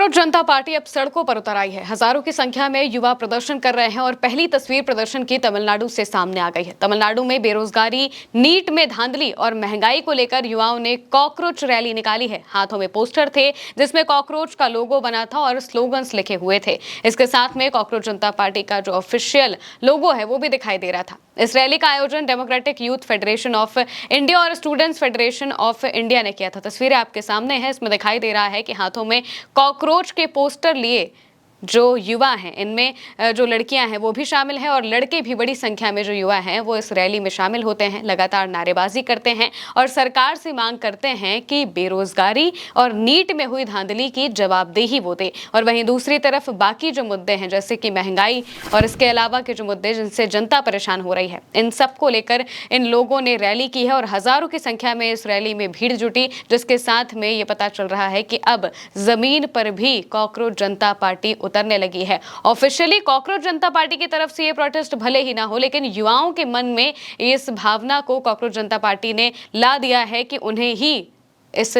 Cockroach जनता party अब सड़कों पर उतर आई है। हजारों की संख्या में युवा प्रदर्शन कर रहे हैं और पहली तस्वीर प्रदर्शन की तमिलनाडु से सामने आ गई है। तमिलनाडु में बेरोजगारी, नीट में धांधली और महंगाई को लेकर युवाओं ने कॉकरोच रैली निकाली है। हाथों में पोस्टर थे जिसमें कॉकरोच का लोगो बना था और स्लोगन्स लिखे हुए थे। इसके साथ में कॉकरोच जनता पार्टी का जो ऑफिशियल लोगो है वो भी दिखाई दे रहा था। इस रैली का आयोजन democratic youth federation of India और स्टूडेंट्स फेडरेशन ऑफ इंडिया ने किया था। तस्वीरें आपके सामने हैं। इसमें दिखाई दे रहा है कि हाथों में कॉकरोच के पोस्टर लिए जो युवा हैं, इनमें जो लड़कियां हैं वो भी शामिल हैं और लड़के भी बड़ी संख्या में जो युवा हैं वो इस रैली में शामिल होते हैं। लगातार नारेबाजी करते हैं और सरकार से मांग करते हैं कि बेरोजगारी और नीट में हुई धांधली की जवाबदेही वो दे। और वहीं दूसरी तरफ बाकी जो मुद्दे हैं जैसे कि महंगाई और इसके अलावा के जो मुद्दे जिनसे जनता परेशान हो रही है, इन सबको लेकर इन लोगों ने रैली की है और हजारों की संख्या में इस रैली में भीड़ जुटी, जिसके साथ में ये पता चल रहा है कि अब जमीन पर भी कॉकरोच जनता पार्टी उतरने लगी है। ऑफिशियली कॉकरोच जनता पार्टी की तरफ से ये प्रोटेस्ट भले ही ना हो, लेकिन युवाओं के मन में इस भावना को कॉकरोच जनता पार्टी ने ला दिया है कि उन्हें ही इस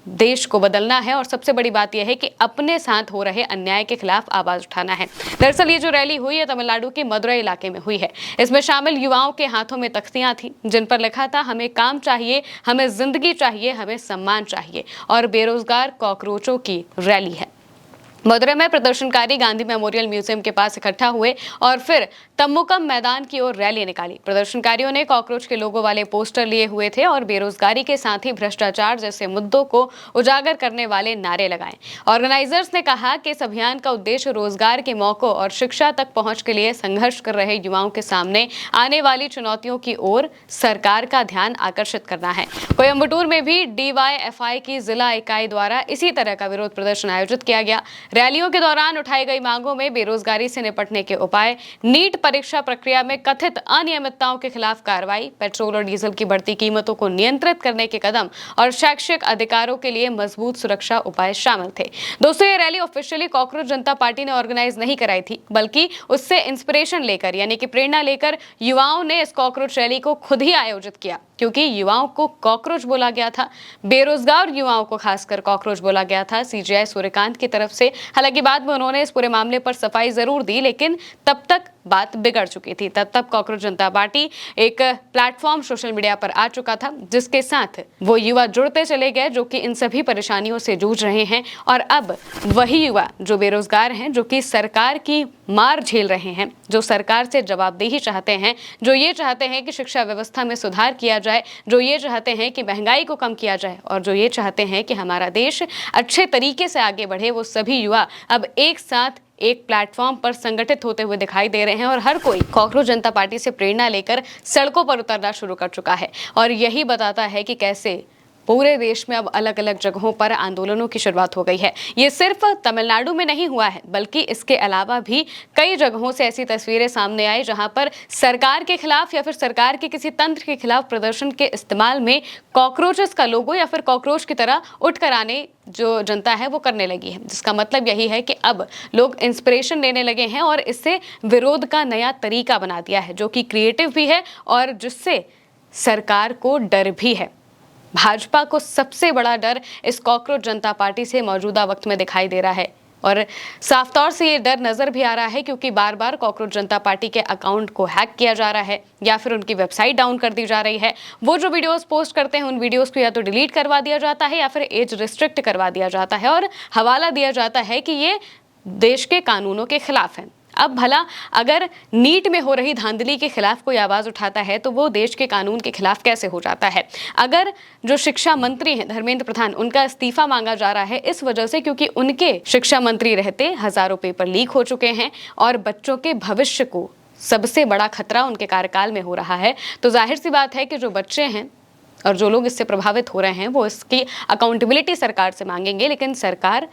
देश को बदलना है और सबसे बड़ी बात यह है कि अपने साथ हो रहे अन्याय के खिलाफ आवाज उठाना है। दरअसल ये जो रैली हुई है तमिलनाडु के मदुरई इलाके में हुई है। इसमें शामिल युवाओं के हाथों में तख्तियां थी जिन पर लिखा था, हमें काम चाहिए, हमें जिंदगी चाहिए, हमें सम्मान चाहिए। और बेरोजगार कॉकरोचों की रैली है। मदुरई में प्रदर्शनकारी गांधी मेमोरियल म्यूजियम के पास इकट्ठा हुए और फिर तमुकम मैदान की ओर रैली निकाली। प्रदर्शनकारियों ने कॉकरोच के लोगो वाले पोस्टर लिए हुए थे और बेरोजगारी के साथ ही भ्रष्टाचार जैसे मुद्दों को उजागर करने वाले नारे लगाए। ऑर्गेनाइजर्स ने कहा कि इस अभियान का उद्देश्य रोजगार के मौकों और शिक्षा तक पहुंच के लिए संघर्ष कर रहे युवाओं के सामने आने वाली चुनौतियों की ओर सरकार का ध्यान आकर्षित करना है। कोयम्बटूर में भी DYFI की जिला इकाई द्वारा इसी तरह का विरोध प्रदर्शन आयोजित किया गया। रैलियों के दौरान उठाई गई मांगों में बेरोजगारी से निपटने के उपाय, नीट परीक्षा प्रक्रिया में कथित अनियमितताओं के खिलाफ कार्रवाई, पेट्रोल और डीजल की बढ़ती कीमतों को नियंत्रित करने के कदम और शैक्षिक अधिकारों के लिए मजबूत सुरक्षा उपाय शामिल थे। दोस्तों, ये रैली ऑफिशियली कॉकरोच जनता पार्टी ने ऑर्गेनाइज नहीं कराई थी, बल्कि उससे इंस्पिरेशन लेकर यानी कि प्रेरणा लेकर युवाओं ने इस कॉकरोच रैली को खुद ही आयोजित किया, क्योंकि युवाओं को कॉकरोच बोला गया था। बेरोजगार युवाओं को खासकर कॉकरोच बोला गया था CGI सूर्यकांत की तरफ से। हालांकि बाद में उन्होंने इस पूरे मामले पर सफाई जरूर दी, लेकिन तब तक बात बिगड़ चुकी थी। तब तक कॉकरोच जनता पार्टी एक प्लेटफॉर्म सोशल मीडिया पर आ चुका था जिसके साथ वो युवा जुड़ते चले गए जो कि इन सभी परेशानियों से जूझ रहे हैं। और अब वही युवा जो बेरोजगार हैं, जो कि सरकार की मार झेल रहे हैं, जो सरकार से जवाबदेही चाहते हैं, जो ये चाहते हैं कि शिक्षा व्यवस्था में सुधार किया जाए, जो ये चाहते हैं कि महंगाई को कम किया जाए और जो ये चाहते हैं कि हमारा देश अच्छे तरीके से आगे बढ़े, वो सभी युवा अब एक साथ एक प्लेटफॉर्म पर संगठित होते हुए दिखाई दे रहे हैं और हर कोई कॉकरोच जनता पार्टी से प्रेरणा लेकर सड़कों पर उतरना शुरू कर चुका है। और यही बताता है कि कैसे पूरे देश में अब अलग अलग जगहों पर आंदोलनों की शुरुआत हो गई है। ये सिर्फ तमिलनाडु में नहीं हुआ है, बल्कि इसके अलावा भी कई जगहों से ऐसी तस्वीरें सामने आई जहां पर सरकार के खिलाफ या फिर सरकार के किसी तंत्र के खिलाफ प्रदर्शन के इस्तेमाल में कॉकरोचेस का लोगो या फिर कॉकरोच की तरह उठकर आने जो जनता है वो करने लगी है। जिसका मतलब यही है कि अब लोग इंस्पिरेशन लेने लगे हैं और इससे विरोध का नया तरीका बना दिया है, जो कि क्रिएटिव भी है और जिससे सरकार को डर भी है। भाजपा को सबसे बड़ा डर इस कॉकरोच जनता पार्टी से मौजूदा वक्त में दिखाई दे रहा है और साफ तौर से ये डर नजर भी आ रहा है, क्योंकि बार बार कॉकरोच जनता पार्टी के अकाउंट को हैक किया जा रहा है या फिर उनकी वेबसाइट डाउन कर दी जा रही है। वो जो वीडियोस पोस्ट करते हैं उन वीडियोस को या तो डिलीट करवा दिया जाता है या फिर एज रिस्ट्रिक्ट करवा दिया जाता है और हवाला दिया जाता है कि ये देश के कानूनों के खिलाफ है। अब भला अगर नीट में हो रही धांधली के खिलाफ कोई आवाज उठाता है तो वो देश के कानून के खिलाफ कैसे हो जाता है। अगर जो शिक्षा मंत्री हैं धर्मेंद्र प्रधान, उनका इस्तीफा मांगा जा रहा है इस वजह से क्योंकि उनके शिक्षा मंत्री रहते हजारों पेपर लीक हो चुके हैं और बच्चों के भविष्य को सबसे बड़ा खतरा उनके कार्यकाल में हो रहा है, तो जाहिर सी बात है कि जो बच्चे हैं और जो लोग इससे प्रभावित हो रहे हैं वो इसकी अकाउंटेबिलिटी सरकार से मांगेंगे। लेकिन सरकार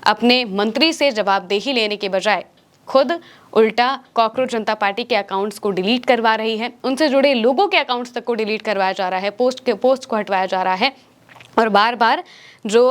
अपने मंत्री से जवाबदेही लेने के बजाय खुद उल्टा कॉकरोच जनता पार्टी के अकाउंट्स को डिलीट करवा रही है, उनसे जुड़े लोगों के अकाउंट्स तक को डिलीट करवाया जा रहा है, पोस्ट को हटवाया जा रहा है और बार बार जो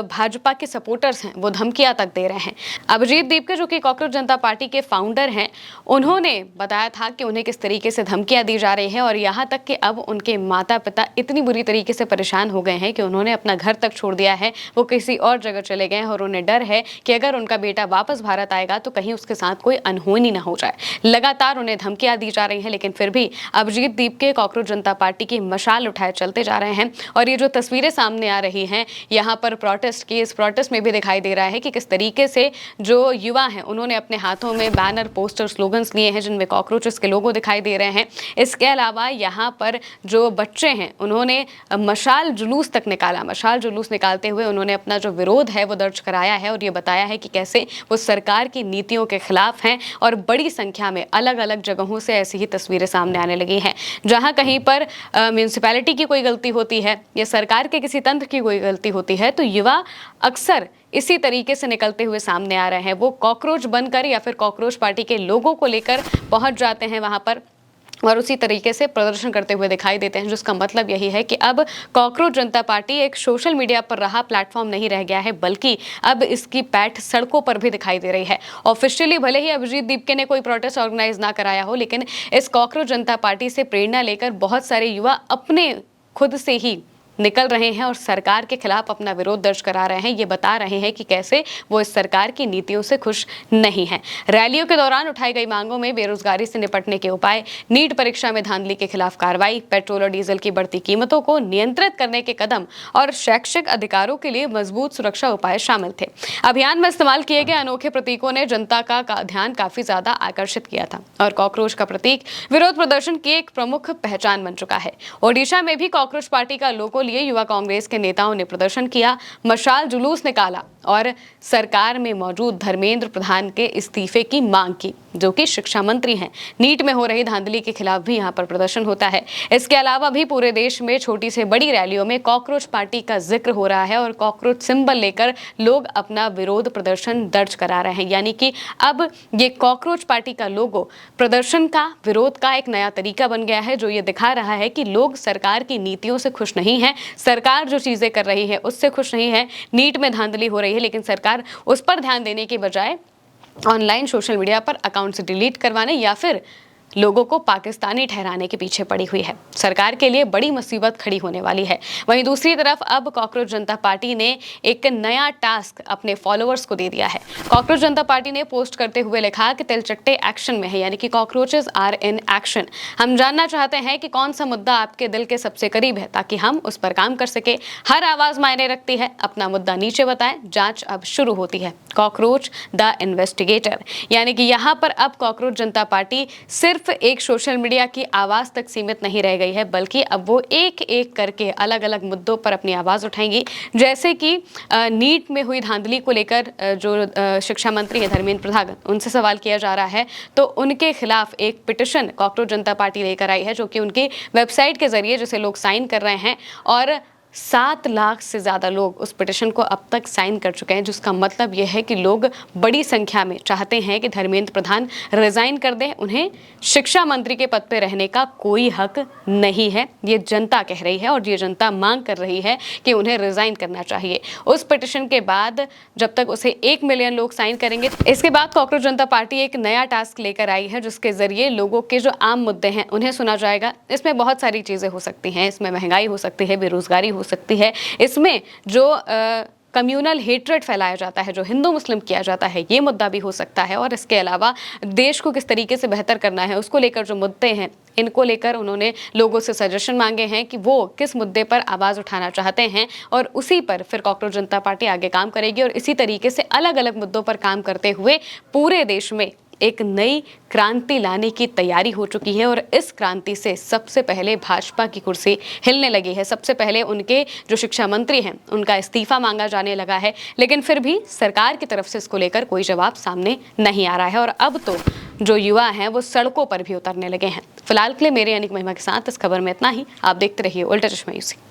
भाजपा के सपोर्टर्स हैं वो धमकियां तक दे रहे हैं। अभिजीत दीपके जो कि कॉकरोच जनता पार्टी के फाउंडर हैं, उन्होंने बताया था कि उन्हें किस तरीके से धमकियां दी जा रही हैं और यहाँ तक कि अब उनके माता पिता इतनी बुरी तरीके से परेशान हो गए हैं कि उन्होंने अपना घर तक छोड़ दिया है, वो किसी और जगह चले गए हैं और उन्हें डर है कि अगर उनका बेटा वापस भारत आएगा तो कहीं उसके साथ कोई अनहोनी ना हो जाए। लगातार उन्हें धमकियां दी जा रही हैं, लेकिन फिर भी अभिजीत दीपके कॉकरोच जनता पार्टी की मशाल उठाए चलते जा रहे हैं। और ये जो तस्वीरें सामने आ रही हैं यहाँ पर प्रोटेस्ट की, इस प्रोटेस्ट में भी दिखाई दे रहा है कि किस तरीके से जो युवा हैं उन्होंने अपने हाथों में बैनर, पोस्टर, स्लोगन्स लिए हैं जिनमें कॉकरोचेस के लोगो दिखाई दे रहे हैं। इसके अलावा यहाँ पर जो बच्चे हैं उन्होंने मशाल जुलूस तक निकाला। मशाल जुलूस निकालते हुए उन्होंने अपना जो विरोध है वो दर्ज कराया है और ये बताया है कि कैसे वो सरकार की नीतियों के खिलाफ हैं। और बड़ी संख्या में अलग अलग जगहों से ऐसी ही तस्वीरें सामने आने लगी हैं। जहां कहीं पर म्यूनिसिपैलिटी की कोई गलती होती है या सरकार के किसी तंत्र की कोई गलती होती है तो युवा अक्सर इसी तरीके से निकलते हुए सामने आ रहे हैं। वो कॉकरोच बनकर या फिर कॉकरोच पार्टी के लोगों को लेकर पहुंच जाते हैं वहां पर और उसी तरीके से प्रदर्शन करते हुए दिखाई देते हैं, जिसका मतलब यही है कि अब कॉकरोच जनता पार्टी एक सोशल मीडिया पर रहा प्लेटफॉर्म नहीं रह गया है, बल्कि अब इसकी पैठ सड़कों पर भी दिखाई दे रही है। ऑफिशियली भले ही अभिजीत दीपके ने कोई प्रोटेस्ट ऑर्गेनाइज ना कराया हो, लेकिन इस कॉकरोच जनता पार्टी से प्रेरणा लेकर बहुत सारे युवा अपने खुद से ही निकल रहे हैं और सरकार के खिलाफ अपना विरोध दर्ज करा रहे हैं। ये बता रहे हैं कि कैसे वो इस सरकार की नीतियों से खुश नहीं हैं। रैलियों के दौरान उठाई गई मांगों में बेरोजगारी से निपटने के उपाय, नीट परीक्षा में धांधली के खिलाफ कार्रवाई, पेट्रोल और डीजल की बढ़ती कीमतों को नियंत्रित करने के कदम और शैक्षिक अधिकारों के लिए मजबूत सुरक्षा उपाय शामिल थे। अभियान में इस्तेमाल किए गए अनोखे प्रतीकों ने जनता का ध्यान काफी ज्यादा आकर्षित किया था और कॉकरोच का प्रतीक विरोध प्रदर्शन की एक प्रमुख पहचान बन चुका है। ओडिशा में भी कॉकरोच पार्टी का लोगो लिए युवा कांग्रेस के नेताओं ने प्रदर्शन किया, मशाल जुलूस निकाला और सरकार में मौजूद धर्मेंद्र प्रधान के इस्तीफे की मांग की, जो कि शिक्षा मंत्री हैं। नीट में हो रही धांधली के खिलाफ भी यहां पर प्रदर्शन होता है। इसके अलावा भी पूरे देश में छोटी से बड़ी रैलियों में कॉकरोच पार्टी का जिक्र हो रहा है और कॉकरोच सिंबल लेकर लोग अपना विरोध प्रदर्शन दर्ज करा रहे हैं। यानी कि अब ये कॉकरोच पार्टी का लोगो प्रदर्शन का, विरोध का एक नया तरीका बन गया है, जो ये दिखा रहा है कि लोग सरकार की नीतियों से खुश नहीं है, सरकार जो चीजें कर रही है उससे खुश नहीं है। नीट में धांधली हो रही है, लेकिन सरकार उस पर ध्यान देने के बजाय ऑनलाइन सोशल मीडिया पर अकाउंट से डिलीट करवाने या फिर लोगों को पाकिस्तानी ठहराने के पीछे पड़ी हुई है। सरकार के लिए बड़ी मुसीबत खड़ी होने वाली है। वहीं दूसरी तरफ अब कॉकरोच जनता पार्टी ने एक नया टास्क अपने फॉलोअर्स को दे दिया है। कॉकरोच जनता पार्टी ने पोस्ट करते हुए लिखा कि तिलचट्टे एक्शन में है, यानी कि कॉकरोचेस आर इन एक्शन। हम जानना चाहते हैं कि कौन सा मुद्दा आपके दिल के सबसे करीब है ताकि हम उस पर काम कर सके। हर आवाज मायने रखती है, अपना मुद्दा नीचे बताएं, जांच अब शुरू होती है। कॉकरोच द इन्वेस्टिगेटर, यानी कि यहाँ पर अब कॉकरोच जनता पार्टी सिर्फ एक सोशल मीडिया की आवाज तक सीमित नहीं रह गई है, बल्कि अब वो एक एक करके अलग अलग मुद्दों पर अपनी आवाज उठाएंगी। जैसे कि नीट में हुई धांधली को लेकर जो शिक्षा मंत्री है धर्मेंद्र प्रधान, उनसे सवाल किया जा रहा है, तो उनके खिलाफ एक पिटिशन कॉकरोच जनता पार्टी लेकर आई है, जो कि उनकी वेबसाइट के जरिए जिसे लोग साइन कर रहे हैं और 7 लाख से ज़्यादा लोग उस पिटिशन को अब तक साइन कर चुके हैं, जिसका मतलब यह है कि लोग बड़ी संख्या में चाहते हैं कि धर्मेंद्र प्रधान रिजाइन कर दें। उन्हें शिक्षा मंत्री के पद पर रहने का कोई हक नहीं है, ये जनता कह रही है और ये जनता मांग कर रही है कि उन्हें रिजाइन करना चाहिए। उस पिटिशन के बाद जब तक उसे 1 मिलियन लोग साइन करेंगे, इसके बाद कॉकरोच जनता पार्टी एक नया टास्क लेकर आई है, जिसके जरिए लोगों के जो आम मुद्दे हैं उन्हें सुना जाएगा। इसमें बहुत सारी चीज़ें हो सकती हैं, इसमें महंगाई हो सकती है, बेरोजगारी हो सकती है, इसमें जो कम्युनल हेट्रेड फैलाया जाता है, जो हिंदू मुस्लिम किया जाता है, ये मुद्दा भी हो सकता है। और इसके अलावा देश को किस तरीके से बेहतर करना है उसको लेकर जो मुद्दे हैं, इनको लेकर उन्होंने लोगों से सजेशन मांगे हैं कि वो किस मुद्दे पर आवाज़ उठाना चाहते हैं और उसी पर फिर कॉकरोच जनता पार्टी आगे काम करेगी और इसी तरीके से अलग अलग मुद्दों पर काम करते हुए पूरे देश में एक नई क्रांति लाने की तैयारी हो चुकी है। और इस क्रांति से सबसे पहले भाजपा की कुर्सी हिलने लगी है। सबसे पहले उनके जो शिक्षा मंत्री हैं उनका इस्तीफा मांगा जाने लगा है, लेकिन फिर भी सरकार की तरफ से इसको लेकर कोई जवाब सामने नहीं आ रहा है और अब तो जो युवा हैं वो सड़कों पर भी उतरने लगे हैं। फिलहाल के लिए मेरे यानी महिमा के साथ इस खबर में इतना ही। आप देखते रहिए उल्टा चश्मा यूसी।